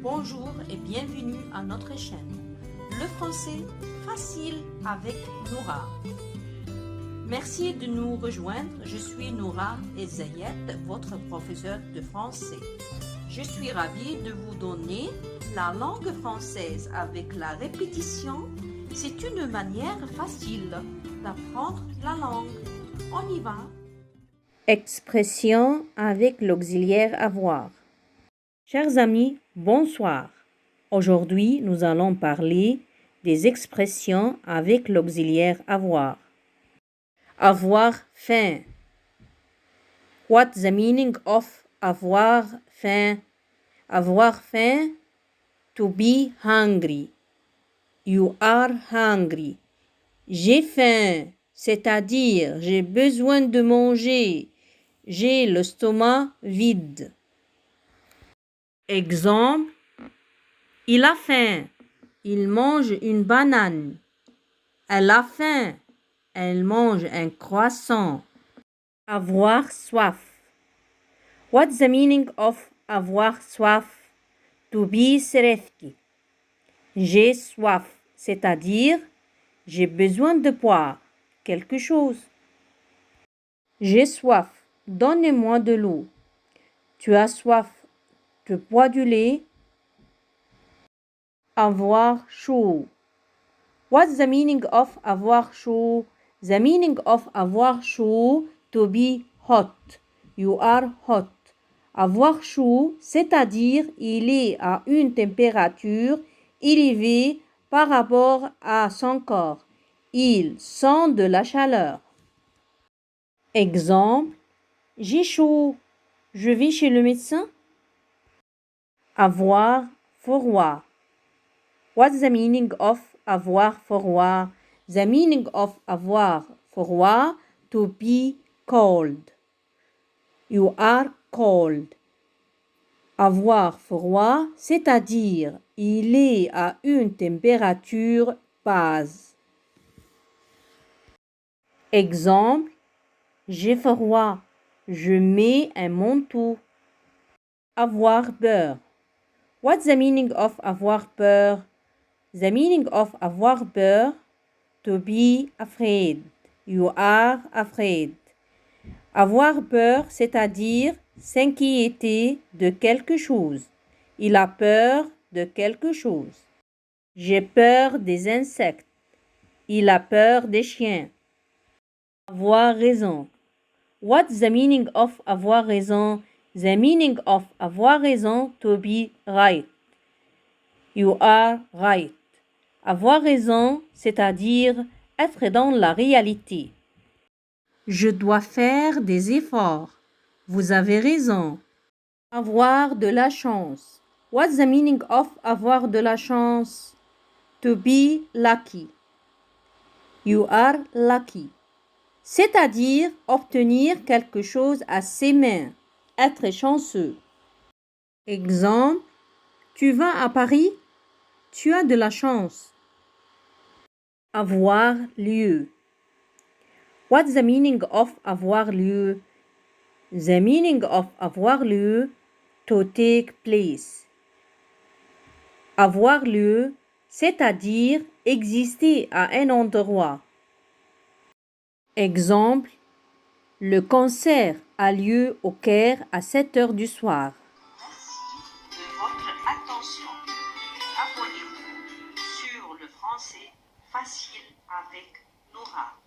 Bonjour et bienvenue à notre chaîne. Le français facile avec Noura. Merci de nous rejoindre. Je suis Noura Ezayed, votre professeur de français. Je suis ravie de vous donner la langue française avec la répétition. C'est une manière facile d'apprendre la langue. On y va. Expression avec l'auxiliaire avoir. Chers amis, bonsoir. Aujourd'hui, nous allons parler des expressions avec l'auxiliaire avoir. Avoir faim. What's the meaning of avoir faim? Avoir faim, to be hungry. You are hungry. J'ai faim, c'est-à-dire j'ai besoin de manger. J'ai l'estomac vide. Exemple, il a faim, il mange une banane. Elle a faim, elle mange un croissant. Avoir soif. What's the meaning of avoir soif? To be thirsty. J'ai soif, c'est-à-dire j'ai besoin de boire quelque chose. J'ai soif, donnez-moi de l'eau. Tu as soif, tu bois du lait. Avoir chaud. What's the meaning of avoir chaud? The meaning of avoir chaud, to be hot. You are hot. Avoir chaud, c'est-à-dire il est à une température élevée par rapport à son corps. Il sent de la chaleur. Exemple, j'ai chaud, je vais chez le médecin. Avoir froid. What's the meaning of avoir froid? The meaning of avoir froid, to be cold. You are cold. Avoir froid, c'est-à-dire il est à une température basse. Exemple, j'ai froid, je mets un manteau. Avoir peur. What's the meaning of avoir peur? The meaning of avoir peur, to be afraid. You are afraid. Avoir peur, c'est-à-dire s'inquiéter de quelque chose. Il a peur de quelque chose. J'ai peur des insectes. Il a peur des chiens. Avoir raison. What's the meaning of avoir raison? The meaning of avoir raison, to be right. You are right. Avoir raison, c'est-à-dire être dans la réalité. Je dois faire des efforts. Vous avez raison. Avoir de la chance. What's the meaning of avoir de la chance? To be lucky. You are lucky. C'est-à-dire obtenir quelque chose à ses mains. Être chanceux. Exemple, tu vas à Paris? Tu as de la chance. Avoir lieu. What's the meaning of avoir lieu? The meaning of avoir lieu, to take place. Avoir lieu, c'est-à-dire exister à un endroit. Exemple, le concert a lieu au Caire à 7 heures du soir. Merci de votre attention. Abonnez-vous sur le français facile avec Noura.